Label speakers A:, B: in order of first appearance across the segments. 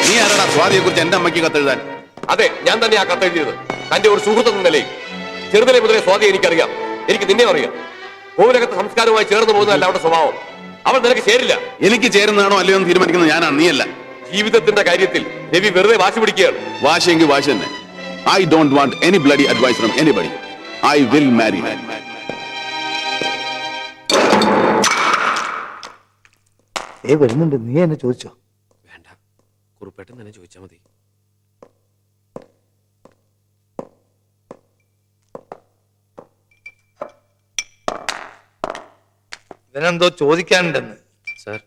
A: നീ ആരാടാ സ്വാതിയെ കുറിച്ച് എന്റെ അമ്മയ്ക്ക് കത്തെഴുതാൻ?
B: അതെ, ഞാൻ തന്നെ ആ കത്തെഴുതിയത്. തന്റെ ഒരു സുഹൃത്തെന്ന നിലയിൽ. ചെറുതിലെ മുതലേ സ്വാതി എനിക്കറിയാം, എനിക്ക് നിന്നെ അറിയാം. കോവിലകത്ത് സംസ്കാരവുമായി ചേർന്ന് പോകുന്നതല്ല അവരുടെ സ്വഭാവം. അവൾ നിനക്ക് ചേരില്ല.
A: എനിക്ക് ചേരുന്നതാണോ അല്ലയോ എന്ന് തീരുമാനിക്കുന്നത് ഞാനാണ്, നീയല്ല.
B: ജീവിതത്തിന്റെ കാര്യത്തിൽ രവി വെറുതെ വാശി പിടിക്കുകയാണ്.
A: വാശിയെങ്കിൽ വാശി തന്നെ. I don't want any bloody advice from anybody. I will marry.
C: വരുന്നുണ്ട്, നീ എന്നെ ചോദിച്ചോ?
B: വേണ്ട, കുറുപ്പേട്ടൻ തന്നെ ചോദിച്ചാൽ മതി.
C: ഇവനെന്തോ ചോദിക്കാനുണ്ടെന്ന്.
B: സാർ,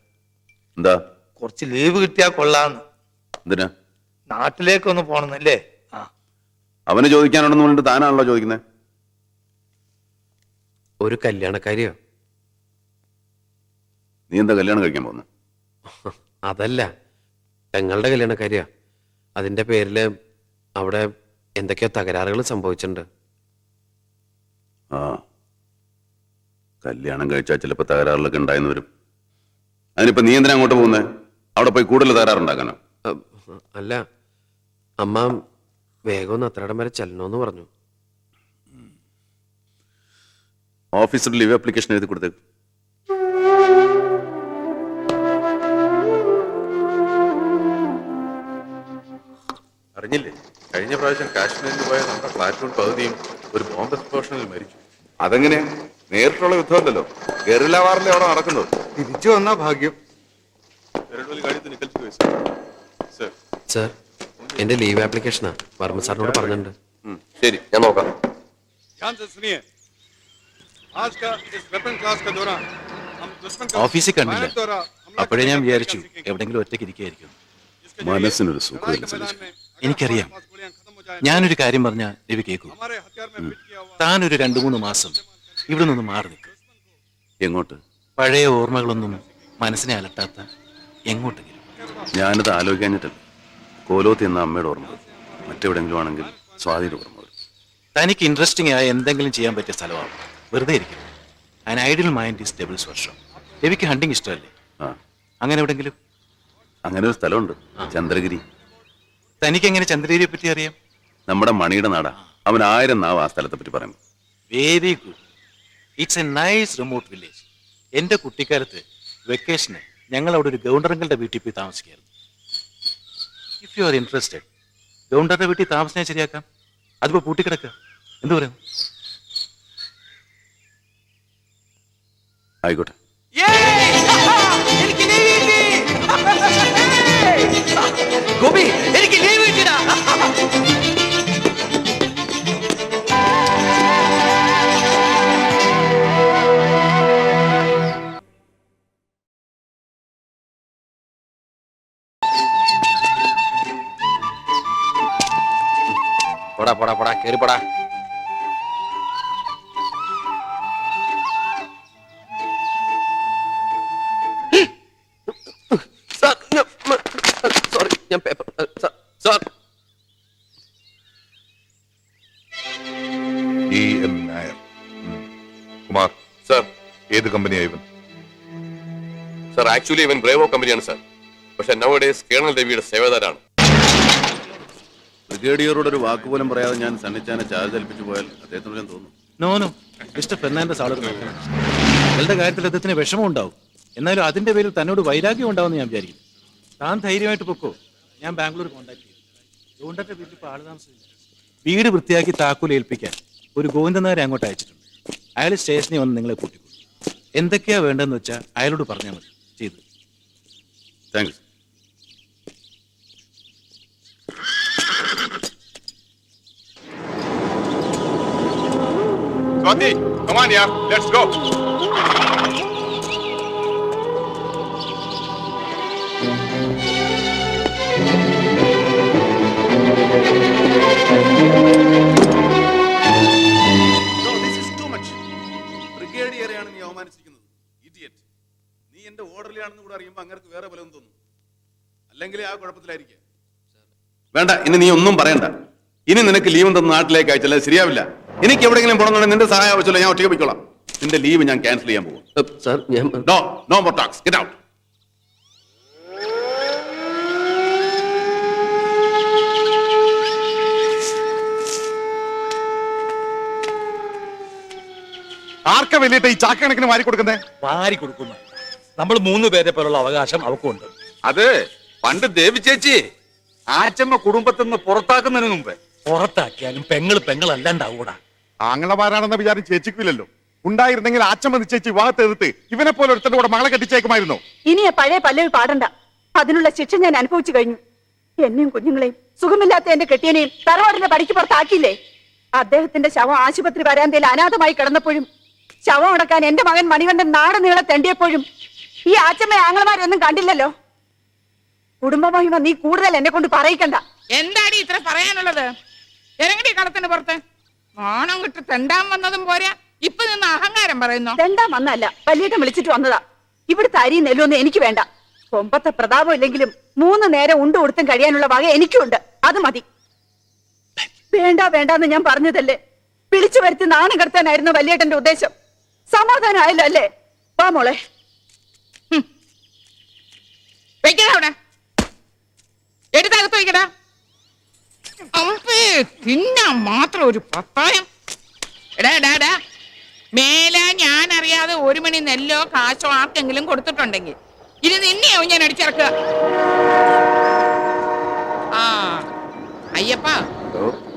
A: എന്താ?
C: കുറച്ച് ലീവ് കിട്ടിയാ കൊള്ളാന്ന്.
A: എന്തിനാ?
C: നാട്ടിലേക്കൊന്ന് പോണെന്നല്ലേ?
A: അവന് ചോദിക്കാനുണ്ടെന്ന് പറഞ്ഞിട്ട് താനാണല്ലോ ചോദിക്കുന്നത്.
B: ഒരു കല്യാണക്കാരിയോ?
A: നീ എന്താ കല്യാണം കഴിക്കാൻ പോകുന്നു?
B: അതല്ല, പെങ്ങളുടെ കല്യാണക്കാരിയാ. അതിന്റെ പേരില് അവിടെ എന്തൊക്കെയോ തകരാറുകൾ സംഭവിച്ചിട്ടുണ്ട്.
A: ആ, കല്യാണം കഴിച്ചാൽ ചിലപ്പോ തകരാറിലൊക്കെ ഉണ്ടായെന്ന് വരും. അതിനിപ്പോ നീ എന്തിനാ അങ്ങോട്ട് പോകുന്നത്? അവിടെ പോയി കൂടുതൽ തകരാറുണ്ടാക്കാനോ?
B: അല്ല, അമ്മ വേഗം ഒന്ന് അത്രയിടം വരെ ചെല്ലണമെന്ന് പറഞ്ഞു.
A: ഓഫീസിൽ ലീവ് ആപ്ലിക്കേഷൻ എഴുതി കൊടുത്തേക്ക്.
D: അറിഞ്ഞില്ലേ, കഴിഞ്ഞ പ്രാവശ്യം കാശ്മീരിൽ പോയ നമ്മുടെ പ്ലാറ്റൂൺ പകുതിയും ഒരു ബോംബ് എക്സ്പ്ലോഷനിൽ മരിച്ചു.
A: അതെങ്ങനെ? നേരിട്ടുള്ള യുദ്ധമല്ലല്ലോ, ഗറില്ല വാറിലെ അവിടെ നടക്കുന്നത്.
E: തിരിച്ചു വന്നാ ഭാഗ്യം.
B: സർ, എന്റെ ലീവ് ആപ്ലിക്കേഷനാ. വർമ്മ സാറിനോട് പറഞ്ഞിട്ടുണ്ട്.
A: ശരി, ഞാൻ നോക്കാം.
F: ഓഫീസിൽ കണ്ടില്ല, അപ്പോഴേ ഞാൻ വിചാരിച്ചു എവിടെങ്കിലും ഒറ്റയ്ക്ക് ഇരിക്കുകയായിരിക്കും.
A: മനസ്സിനൊരു സുഖമില്ല.
F: എനിക്കറിയാം. ഞാനൊരു കാര്യം പറഞ്ഞാൽ രവി കേൾക്കൂ. താനൊരു 2-3 മാസം ഇവിടെ നിന്ന് മാറി നിൽക്കും.
A: എങ്ങോട്ട്?
F: പഴയ ഓർമ്മകളൊന്നും മനസ്സിനെ അലട്ടാത്ത എങ്ങോട്ടെങ്കിലും.
A: ഞാനത് ആലോചിക്കാഞ്ഞിട്ടല്ല. കോലോത്തി എന്ന അമ്മയുടെ ഓർമ്മ മറ്റെവിടെങ്കിലും ആണെങ്കിൽ സ്വാതിയുടെ ഓർമ്മ വരും.
F: തനിക്ക് ഇൻട്രസ്റ്റിംഗ് ആയ എന്തെങ്കിലും ചെയ്യാൻ പറ്റിയ സ്ഥലമാണ്. വെറുതെ ഇരിക്കും. An ideal mind is doubles വർഷം. രവിക്ക് ഹണ്ടിങ് ഇഷ്ടമല്ലേ? അങ്ങനെ എവിടെങ്കിലും?
A: അങ്ങനെ ഒരു സ്ഥലമുണ്ട്, ചന്ദ്രഗിരി.
F: തനിക്ക് എങ്ങനെ ചന്ദ്രഗിരിയെ പറ്റി അറിയാം?
A: നമ്മുടെ മണിയുടെ നാടാ. അവൻ 1000 നാവ് ആ സ്ഥലത്തെ പറ്റി പറയുമ്പോൾ.
F: Very good. It's A nice remote village. എന്റെ കുട്ടിക്കാലത്ത് വെക്കേഷന് ഞങ്ങൾ അവിടെ ഒരു ഗവർണറുകളുടെ വീട്ടിൽ പോയി താമസിക്കായിരുന്നു. ഇഫ് യു ആർ ഇൻട്രസ്റ്റഡ്, ഗവർണറുടെ വീട്ടിൽ താമസിക്കാൻ ശരിയാക്കാം. അതിപ്പോ പൂട്ടിക്കിടക്കുക. എന്തു പറയുന്നു?
A: ആയിക്കോട്ടെ.
C: ഗോപി, എനിക്ക് ലീവ് കിട്ടിടാ.
B: പോടാ പോടാ പോടാ, കേറി പോടാ. സോറി, ഞാൻ paper. Sir,
D: EN Nair. Kumar sir, ഏത് കമ്പനിയാ ഇവൻ?
B: സാർ, ആക്ച്വലി ഇവൻ ബ്രേവോ കമ്പനിയാണ് സാർ. പക്ഷെ നൗഡേസ് കേണൽ രവിയുടെ സേവകരാണ്.
A: ബ്രിഗേഡിയറോട് ഒരു വാക്കുപോലും പറയാതെ ഞാൻ സണ്ണിച്ചാനെ ചാർജ് ഏൽപ്പിച്ചു പോയാൽ അദ്ദേഹത്തിനോട് ഞാൻ തോന്നുന്നു.
F: നോനോ, മിസ്റ്റർ ഫെർണാണ്ടസ് ആളൊരു നിങ്ങളുടെ കാര്യത്തിൽ അദ്ദേഹത്തിന് വിഷമം ഉണ്ടാവും. എന്നാലും അതിന്റെ പേരിൽ തന്നോട് വൈരാഗ്യം ഉണ്ടാവുമെന്ന് ഞാൻ വിചാരിക്കും. താൻ ധൈര്യമായിട്ട് പൊക്കോ. ഞാൻ ബാംഗ്ലൂർ കോൺടാക്ട് ചെയ്തു. ഗോവിന്ദന്റെ വീട്ടിൽ ഇപ്പോൾ ആള് താമസിച്ചില്ല. വീട് വൃത്തിയാക്കി താക്കോൽ ഏൽപ്പിക്കാൻ ഒരു ഗോവിന്ദനാരെ അങ്ങോട്ട് അയച്ചിട്ടുണ്ട്. അയാൾ സ്റ്റേഷനിൽ വന്ന് നിങ്ങളെ കൂട്ടിക്കൊള്ളു. എന്തൊക്കെയാ വേണ്ടതെന്ന് വെച്ചാൽ അയാളോട് പറഞ്ഞാൽ മതി. ചെയ്തു.
A: Thanks.
D: Swati, come on, yeah, let's go.
A: No, this is too much. ബ്രിഗേഡിയറെയാണ് നീ അവമാനിച്ചിരിക്കുന്നത്. ഇഡിയറ്റ്. നീ എന്റെ ഓർഡറിലാണെന്ന് കൂടെ അറിയുമ്പോൾ അങ്ങർക്ക് വേറെ ബലം തോന്നും. അല്ലെങ്കിൽ ആ കുഴപ്പത്തിലായിരിക്കും. വേണ്ട, ഇനി നീ ഒന്നും പറയണ്ട. ഇനി നിനക്ക് ലീവ് തന്ന നാട്ടിലേക്ക് അയച്ചല്ല ശരിയാവില്ല. എനിക്ക് എവിടെയെങ്കിലും പോകണമെന്നുണ്ടെങ്കിൽ നിന്റെ സഹായം ആവശ്യമില്ല. ഞാൻ ഒറ്റയ്ക്ക് പോയിക്കോളാം. നിന്റെ ലീവ് ഞാൻ ക്യാൻസൽ ചെയ്യാൻ പോകും.
B: സാർ, ഞാൻ
A: no more talks. Get out.
E: എന്തൊക്കെ വലിയിട്ട് ഈ ചാക്കണക്കിന് വാരി കൊടുക്കുന്നേ?
G: വാരി കൊടുക്കുന്നു. നമ്മൾ 3 പേരെ പോലുള്ള അവകാശം അവക്കുണ്ട്.
E: അത് പണ്ട് ദേവി ചേച്ചി ആച്ചമ്മ കുടുംബത്തിൽ നിന്ന് പുറത്താക്കുന്നതിന് മുമ്പ്.
G: പുറത്താക്കിയാലും പെങ്ങളല്ലാണ്ടാവൂടാ.
E: ആങ്ങളമാരാണെന്ന വിചാരം ചേച്ചിക്കില്ലല്ലോ. ഉണ്ടായിരുന്നെങ്കിൽ ആച്ചമ്മ നിശ്ചയിച്ച് വിവാഹത്തെടുത്ത് ഇവനെ പോലെ ഒരുത്തന്റെ കൂടെ മകളെ കെട്ടിച്ചേക്കുമായിരുന്നു.
H: ഇനി ആ പഴയ പല്ലവി പാടണ്ട. അതിനുള്ള ശിക്ഷ ഞാൻ അനുഭവിച്ചു കഴിഞ്ഞു. എന്നെയും കുഞ്ഞുങ്ങളെയും സുഖമില്ലാത്ത എന്റെ കെട്ടിയനെയും തറവാടിന്റെ പടിക്ക് പുറത്താക്കിയില്ലേ? അദ്ദേഹത്തിന്റെ ശവം ആശുപത്രി വരാന്തയിൽ അനാഥമായി കിടന്നപ്പോഴും ശവം അടക്കാൻ എന്റെ മകൻ മണികണ്ഠൻ നാട് നീളെ തെണ്ടിയപ്പോഴും ഈ ആച്ചമ്മ ആങ്ങളമാരൊന്നും കണ്ടില്ലല്ലോ. കുടുംബമഹിമ നീ കൂടുതൽ എന്നെ കൊണ്ട് പറയിക്കണ്ട.
I: എന്താടി ഇത്ര പറയാനുള്ളത്? ഇറങ്ങടി കളത്തിന് പുറത്ത്. ഓണം കിട്ട് തെണ്ടാൻ വന്നതും പോരാ, ഇപ്പൊ നിന്ന് അഹങ്കാരം പറയുന്നു.
H: തെണ്ടാൻ വന്നല്ല, വലിയേട്ടൻ വിളിച്ചിട്ട് വന്നതാ. ഇവിടുത്തെ അരിയും നെല്ലൊന്നും എനിക്ക് വേണ്ട. കൊമ്പത്തെ പ്രതാപം ഇല്ലെങ്കിലും 3 നേരം ഉണ്ടു കൊടുത്തും കഴിയാനുള്ള വക എനിക്കുണ്ട്. അത് മതി. വേണ്ട വേണ്ടാന്ന് ഞാൻ പറഞ്ഞതല്ലേ. വിളിച്ചു വരുത്തി നാണം കടത്താനായിരുന്നു വലിയേട്ടന്റെ ഉദ്ദേശം. സമാധാനം ആയല്ലോ അല്ലേ? വാ മോളെ.
I: വെക്കടാ അവിടെ, എടുത്തകത്ത് വയ്ക്കടാ. അമ്പേ തിന്നാൻ മാത്രം ഒരു പത്തായം. എടാ മേല ഞാൻ അറിയാതെ 1 മണി നെല്ലോ കാശോ ആർക്കെങ്കിലും കൊടുത്തിട്ടുണ്ടെങ്കിൽ ഇനി നിന്നെയാവും ഞാൻ അടിച്ചിറക്കുക. ആ അയ്യപ്പ,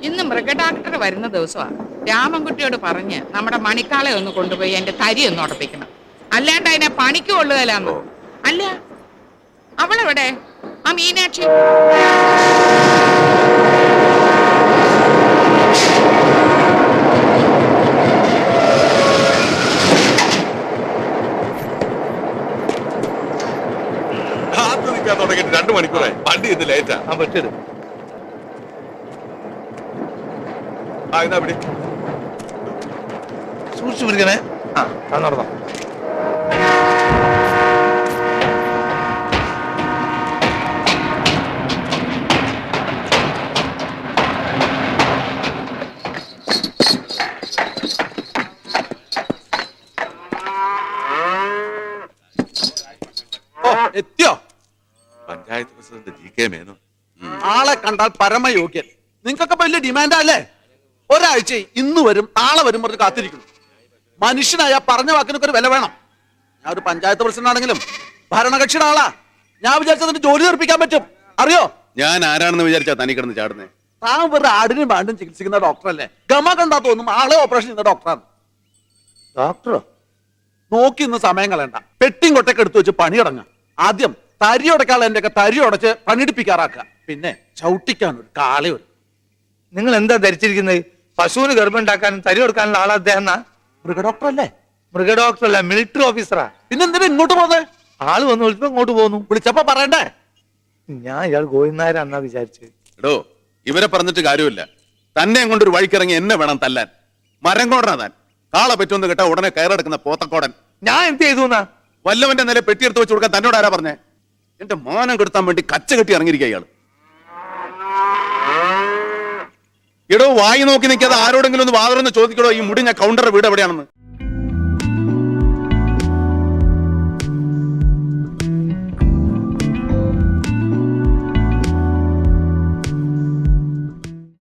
I: ഇന്ന് മൃഗഡാക്ടർ വരുന്ന ദിവസമാണ്. രാമൻകുട്ടിയോട് പറഞ്ഞ് നമ്മുടെ മണിക്കാളെ ഒന്ന് കൊണ്ടുപോയി എന്റെ തരി ഒന്ന് ഉടപ്പിക്കണം. അല്ലാണ്ട് അതിനെ പണിക്ക് കൊള്ളുകയില്ലാന്നോ? അല്ല, അവളെവിടെ? ആ മീനാക്ഷി.
D: തുടങ്ങിയിട്ട് 2 മണിക്കൂറായി. വണ്ടി ഇത് ലേറ്റാ.
C: പറ്റും. സൂക്ഷിച്ചു പിടിക്കണേ. നടന്നോ.
E: എത്തിയോ?
D: Panchayat president GK Menon.
E: ആളെ കണ്ടാൽ പരമയോഗ്യൻ. നിങ്ങൾക്കൊക്കെ വലിയ ഡിമാൻഡല്ലേ? ഒരാഴ്ച ഇന്ന് വരും നാളെ വരും പറഞ്ഞ് കാത്തിരിക്കുന്നു. മനുഷ്യനായ പറഞ്ഞ വാക്കിനൊക്കെ ഒരു വില വേണം. ഞാൻ ഒരു പഞ്ചായത്ത് പ്രസിഡന്റ് ആണെങ്കിലും ഭരണകക്ഷിയുടെ ആളാ. ഞാൻ വിചാരിച്ചതിന് ജോലി തീർപ്പിക്കാൻ പറ്റും. അറിയോ?
A: ഞാൻ ആരാണെന്ന് വിചാരിച്ചാ തനി കിടന്ന് ചാടുന്നേ?
E: താൻ വെറുതെ ആടിനും പാണ്ടും ചികിത്സിക്കുന്ന ഡോക്ടറല്ലേ? ഗമ കണ്ടാ തോന്നും ആളെ ഓപ്പറേഷൻ ചെയ്യുന്ന ഡോക്ടറാണ്.
C: ഡോക്ടറോ?
E: നോക്കി ഇന്ന് സമയം കളയണ്ട. പെട്ടിയും കൊട്ടൊക്കെ എടുത്തു വെച്ച് പണി തുടങ്ങാം. ആദ്യം തരി ഉടക്കാനുള്ള എന്റെ ഒക്കെ തരി ഉടച്ച് പണിയെടുപ്പിക്കാറാക്കുക. പിന്നെ ചവിട്ടിക്കാൻ ഒരു കാളെ ഒരു.
C: നിങ്ങൾ എന്താ ധരിച്ചിരിക്കുന്നത്? പശുവിന് ഗർഭം ഉണ്ടാക്കാനും തരി കൊടുക്കാനുള്ള ആളാ അദ്ദേഹം.
E: മൃഗഡോക്ടറല്ലേ?
C: മൃഗഡോക്ടറല്ല, മിലിറ്ററി ഓഫീസറാ.
E: പിന്നെന്തിനാ ഇങ്ങോട്ട് പോകുന്നത്?
C: ആള് വന്ന് വിളിച്ചപ്പോ ഇങ്ങോട്ട് പോന്നു.
E: വിളിച്ചപ്പോ പറയണ്ടേ?
C: ഞാൻ ഇയാൾ ഗോവിന്ദനായരാന്നാ വിചാരിച്ചത്.
A: എടോ, ഇവരെ പറഞ്ഞിട്ട് കാര്യമില്ല. തന്നെ കൊണ്ടൊരു വഴിക്കിറങ്ങി എന്നെ വേണം തല്ലാൻ. മരം കോടനാ താൻ. കാളെ പറ്റുമെന്ന് കേട്ടാ ഉടനെ കയറെടുക്കുന്ന പോത്തക്കോടൻ.
C: ഞാൻ എന്ത് ചെയ്തു?
A: വല്ലവന്റെ നില പെട്ടിയെടുത്ത് വെച്ച് കൊടുക്കാൻ തന്നോട് ആരാ പറഞ്ഞേ? എന്റെ മാനം കെടുത്താൻ വേണ്ടി കച്ച കെട്ടി ഇറങ്ങിയിരിക്കുക ഇയാള്. എടോ, വായി നോക്കി നിൽക്കാതെ ആരോടെങ്കിലും ഒന്ന് വാതറൊന്ന് ചോദിക്കടോ, ഈ മുടിഞ്ഞ കൗണ്ടറുടെ വീട് എവിടെയാണെന്ന്.